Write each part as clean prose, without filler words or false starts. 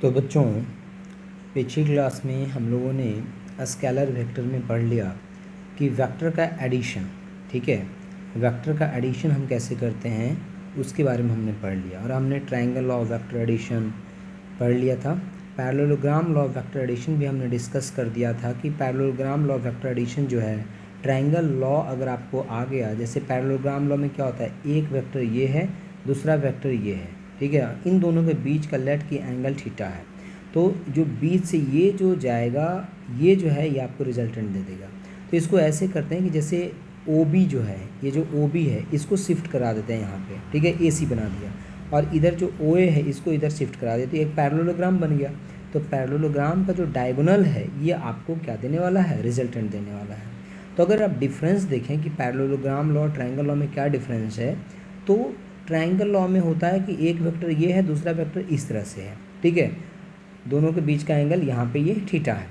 तो बच्चों, पिछली क्लास में हम लोगों ने स्केलर वेक्टर में पढ़ लिया कि वेक्टर का एडिशन, ठीक है, वेक्टर का एडिशन हम कैसे करते हैं उसके बारे में हमने पढ़ लिया। और हमने triangle law of vector addition पढ़ लिया था। Parallelogram law of vector addition भी हमने डिस्कस कर दिया था कि parallelogram law of vector addition जो है, ट्रायंगल लॉ अगर आपको आ गया, जैसे पैरेललोग्राम लॉ में क्या होता है, एक वेक्टर ये है, दूसरा वेक्टर ये है, ठीक है, इन दोनों के बीच का लेट की एंगल थीटा है, तो जो बीच से ये जो जाएगा ये जो है ये आपको रिजल्टेंट दे देगा। तो इसको ऐसे करते हैं कि जैसे ओ बी जो है, ये जो ओ बी है इसको शिफ्ट करा देते हैं यहाँ पे, ठीक है, ए सी बना दिया, और इधर जो ओ ए है इसको इधर शिफ्ट करा देते हैं, एक पैरेललोग्राम बन गया। तो पैरेललोग्राम का जो डायगोनल है ये आपको क्या देने वाला है, रिजल्टेंट देने वाला है। तो अगर आप डिफरेंस देखें कि पैरेललोग्राम लॉ और ट्रायंगल लॉ में क्या डिफरेंस है, तो ट्रायंगल लॉ में होता है कि एक वेक्टर ये है, दूसरा वेक्टर इस तरह से है, ठीक है, दोनों के बीच का एंगल यहाँ पे ये थीटा है।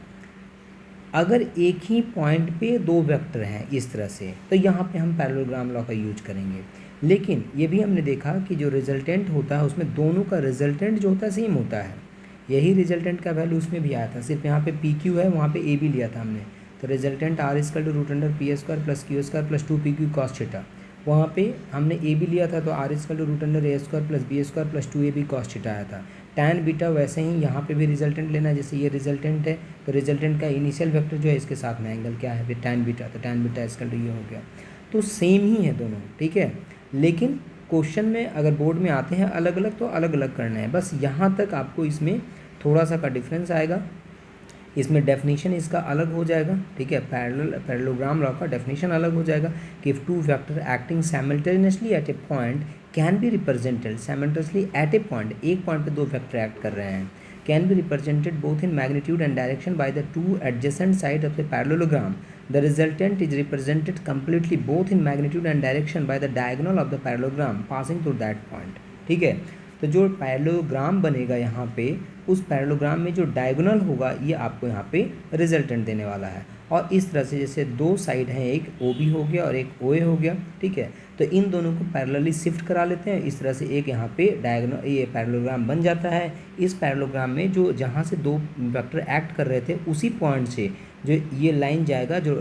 अगर एक ही पॉइंट पे दो वेक्टर हैं इस तरह से, तो यहाँ पे हम पैरेललोग्राम लॉ का यूज करेंगे। लेकिन ये भी हमने देखा कि जो रिजल्टेंट होता है उसमें दोनों का रिजल्टेंट जो होता है सेम होता है। यही रिजल्टेंट का वैल्यू उसमें भी आया था, सिर्फ यहाँ पे पी क्यू है, वहाँ पे ए भी लिया था हमने। तो resultant R equal to root under P square plus Q square plus 2pq cos theta, वहाँ पे हमने ए भी लिया था, तो R equal to root under A square plus B square plus 2ab cos theta आया था। टैन बीटा वैसे ही यहाँ पे भी रिजल्टेंट लेना है, जैसे ये रिजल्टेंट है तो रिजल्टेंट का इनिशियल वेक्टर जो है इसके साथ में एंगल क्या है, फिर टैन बीटा, तो टैन बीटा इक्वल टू ये हो गया। तो सेम ही है दोनों, ठीक है, लेकिन क्वेश्चन में अगर बोर्ड में आते हैं अलग अलग तो अलग अलग करना है, बस यहाँ तक आपको इसमें थोड़ा सा का डिफरेंस आएगा। इसमें डेफिनेशन इसका अलग हो जाएगा, ठीक है, पैरेललोग्राम लॉ का डेफिनेशन अलग हो जाएगा कि if two vector acting simultaneously eight A point can be represented simultaneously eight A point, एक पॉइंट पे दो वेक्टर एक्ट कर रहे हैं, can be represented both in magnitude and direction by the two adjacent side of the parallelogram, the resultant is represented completely both in magnitude and direction by the diagonal of the parallelogram passing through that point, ठीक है। तो जो parallelogram बनेगा यहाँ पे, उस parallelogram में जो डायगोनल होगा ये आपको यहाँ पे रिजल्टेंट देने वाला है। और इस तरह से जैसे दो साइड हैं, एक ओ बी हो गया और एक ओ ए हो गया, ठीक है, तो इन दोनों को पैरेलली शिफ्ट करा लेते हैं, इस तरह से एक यहाँ पे डायगोनल ये पैरेललोग्राम बन जाता है। इस पैरेललोग्राम में जो जहाँ से दो वेक्टर एक्ट कर रहे थे उसी पॉइंट से जो ये लाइन जाएगा, जो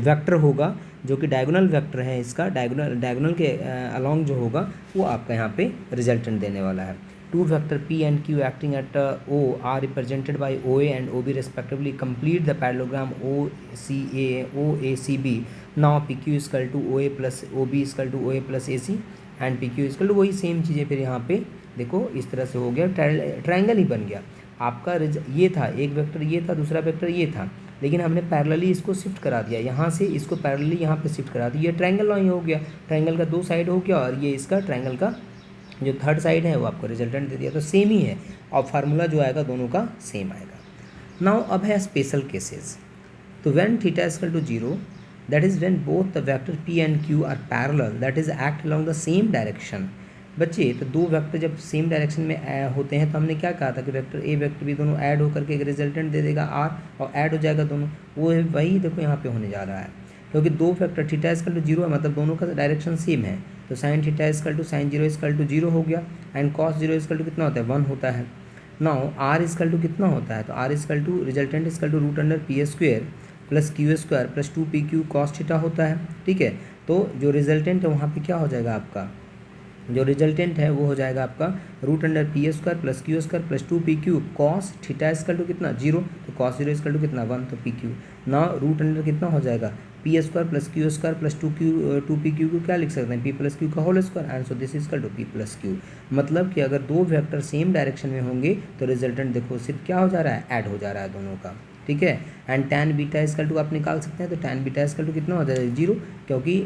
वेक्टर होगा जो कि डायगोनल वेक्टर है, इसका डायगोनल के अलॉन्ग जो होगा वो आपका यहाँ पे रिजल्टेंट देने वाला है। Two vector p and q acting at O are represented by OA and OB respectively complete the parallelogram OACB. Now PQ is equal to OA plus OB is equal to OA plus AC and PQ is equal to वही same चीज़ें फिर यहाँ पे देखो इस तरह से हो गया, ट्रायंगल ही बन गया आपका। ये था एक वेक्टर, ये था दूसरा वेक्टर, ये था, लेकिन हमने पैरेलली इसको शिफ्ट करा दिया, यहाँ से इसको पैरेलली यहाँ पे शिफ्ट करा दिया, ये ट्रायंगल लॉ ही हो गया, ट्रायंगल का दो साइड हो गया और ये इसका ट्रायंगल का जो थर्ड साइड है वो आपको रिजल्टेंट दे दिया। तो सेम ही है और फार्मूला जो आएगा दोनों का सेम आएगा। नाउ अब है स्पेशल केसेस। तो when theta is equal to 0, that is when both the vector p and q are parallel, that is act along the same direction. बच्चे, तो दो वेक्टर जब सेम डायरेक्शन में होते हैं तो हमने क्या कहा था कि वेक्टर ए वेक्टर बी दोनों ऐड होकर के एक रिजल्टेंट दे देगा r, और ऐड हो जाएगा दोनों, वो वही देखो यहाँ पे होने जा रहा है, क्योंकि दो वेक्टर थीटा इक्वल टू 0 है, मतलब दोनों का डायरेक्शन सेम है, तो sine theta equal to sine 0 equal to 0 हो गया, एंड कॉस 0 इक्वल टू कितना होता है, 1 होता है। नाउ आर इक्वल टू कितना होता है, तो R equal to resultant equal to root under P square plus Q square plus 2pq cos theta होता है, ठीक है। तो जो रिजल्टेंट है वहाँ पे क्या हो जाएगा आपका, जो रिजल्टेंट है वो हो जाएगा आपका root under P square plus Q square plus 2pq cos theta equal to कितना 0, तो कॉस 0 इक्वल टू कितना 1, तो pq। ना रूट अंडर कितना हो जाएगा P square plus Q square plus 2pq को क्या लिख सकते हैं, p प्लस क्यू का whole square, and so this is equal to p plus Q. मतलब कि अगर दो वेक्टर सेम डायरेक्शन में होंगे तो रिजल्टेंट देखो सिर्फ क्या हो जा रहा है, ऐड हो जा रहा है दोनों का, ठीक है। And tan beta equal to आप निकाल सकते हैं, तो टैन बीटा इक्वल टू कितना हो जाएगा 0, क्योंकि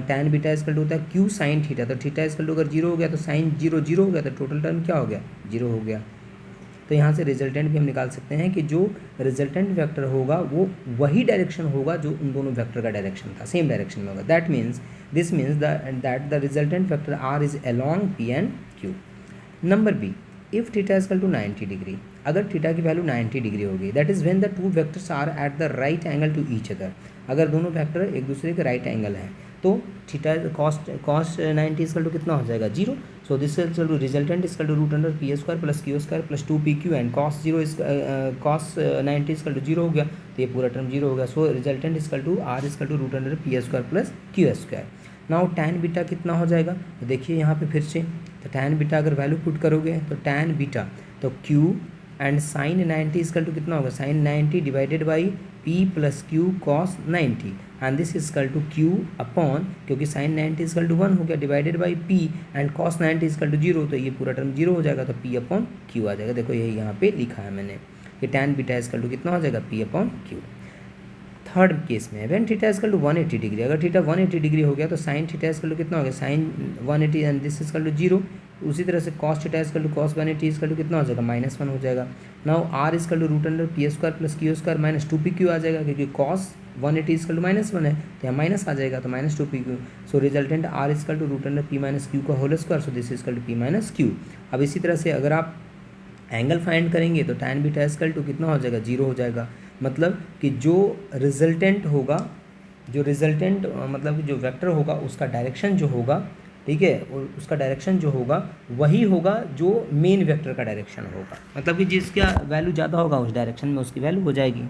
टैन बीटा इक्वल टू होता है क्यू साइन थीटा, तो थीटा इक्वल टू अगर 0 हो गया तो साइन 0 हो गया, तो टोटल टर्म क्या हो गया 0 हो गया। तो यहाँ से रिजल्टेंट भी हम निकाल सकते हैं कि जो रिजल्टेंट वेक्टर होगा वो वही डायरेक्शन होगा जो उन दोनों वेक्टर का डायरेक्शन था, सेम डायरेक्शन में होगा। That means this means that the resultant vector R is along P and Q. Number B, if theta is equal to 90 degree, अगर थीटा की वैल्यू 90 डिग्री होगी, that is when the two vectors are at the right angle to each other, अगर दोनों vector एक दूसरे के right angle हैं, तो थीटा कॉस 90 इक्वल टू कितना हो जाएगा 0। So this equal to resultant equal to root under P square plus Q square plus 2pq and cos 90 equal to 0 हो गया, तो ये पूरा टर्म 0 हो गया। So resultant equal to R equal to root under P square plus Q square. Now tan beta कितना हो जाएगा, तो देखिए यहाँ पे फिर से, तो टैन बीटा अगर वैल्यू पुट करोगे तो टैन बीटा तो q and sine 90 equal to कितना होगा, sine 90 divided by p plus q cos 90 and this equal to q upon, क्योंकि साइन 90 इक्वल टू 1 हो गया, divided by p and cos 90 equal to 0, तो ये पूरा टर्म 0 हो जाएगा, तो पी अपॉन क्यू आ जाएगा। देखो यही यहाँ पे लिखा है मैंने, ये टैन बीटा इक्वल टू कितना हो जाएगा P upon Q. Third case में when theta equal to 180 degree, अगर थीटा 180 डिग्री हो गया तो साइन थीटा इक्वल टू कितना हो गया, sine 180 and this equal to 0। उसी तरह से cos theta equal to cos 180 equal to कितना हो जाएगा -1 हो जाएगा। Now R equal to root under P square plus Q square minus 2pq आ जाएगा, क्योंकि कॉस 180 इक्वल टू -1 है, तो यहाँ माइनस आ जाएगा, तो minus 2pq। So resultant R equal to root under P minus Q का whole square, so this equal to P minus Q. अब इसी तरह से अगर आप एंगल फाइंड करेंगे तो टैन बीटा इक्वल टू कितना हो जाएगा 0 हो जाएगा। मतलब कि जो रिजल्टेंट होगा, जो रिजल्टेंट मतलब कि जो वेक्टर होगा उसका डायरेक्शन जो होगा, ठीक है, और उसका डायरेक्शन जो होगा वही होगा जो मेन वेक्टर का डायरेक्शन होगा, मतलब कि जिसका वैल्यू ज़्यादा होगा उस डायरेक्शन में उसकी वैल्यू हो जाएगी,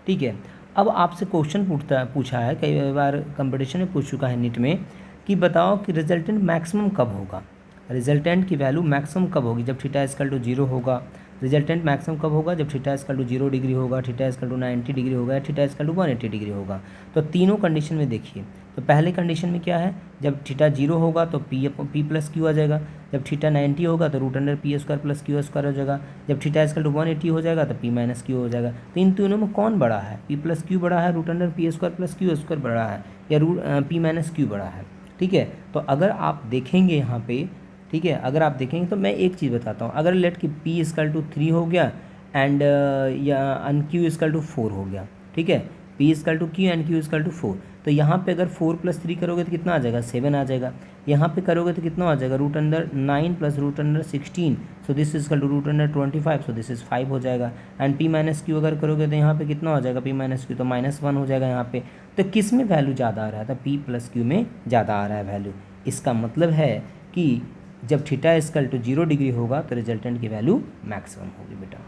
ठीक है। अब आपसे क्वेश्चन पूछा है, कई बार कंपटीशन में पूछ चुका है नीट में, कि बताओ कि रिजल्टेंट मैक्सिमम कब होगा, रिजल्टेंट की वैल्यू मैक्सिमम कब होगी, जब थीटा इक्वल टू 0 होगा। रिजल्टेंट मैक्सिमम कब होगा, जब थीटा इक्वल टू 0 डिग्री होगा, थीटा इक्वल टू 90 डिग्री होगा, या थीटा इक्वल टू 180 डिग्री होगा। तो तीनों कंडीशन में देखिए, तो पहले कंडीशन में क्या है, जब थीटा 0 होगा तो पी प्लस क्यू आ जाएगा, जब थीटा 90 होगा तो root under P square plus Q square हो जाएगा, जब थीटा इक्वल टू 180 हो जाएगा तो पी माइनस क्यू हो जाएगा। तो इन तीनों में कौन बड़ा है, पी प्लस क्यू बड़ा है, root under P square plus Q square बड़ा है, या पी माइनस क्यू बड़ा है, ठीक है। तो अगर आप देखेंगे यहाँ पे, ठीक है, अगर आप देखेंगे तो मैं एक चीज़ बताता हूँ, अगर लेट कि p इक्वल टू 3 हो गया एंड या q इक्वल टू 4 हो गया, ठीक है, p equal to q and q equal to 4, तो यहाँ पे अगर 4 + 3 करोगे तो कितना आ जाएगा 7 आ जाएगा, यहाँ पे करोगे तो कितना आ जाएगा root under 9 plus root under 16, so this equal to root under 25, so this is 5 हो जाएगा। एंड p माइनस क्यू अगर करोगे तो यहाँ पे कितना हो जाएगा p माइनस क्यू, तो -1 हो जाएगा यहाँ पे। तो किस में वैल्यू ज़्यादा आ रहा है, तो p प्लस क्यू में ज़्यादा आ रहा है वैल्यू। इसका मतलब है कि जब थीटा इक्वल टू 0 डिग्री होगा तो रिजल्टेंट की वैल्यू मैक्सिमम होगी बेटा।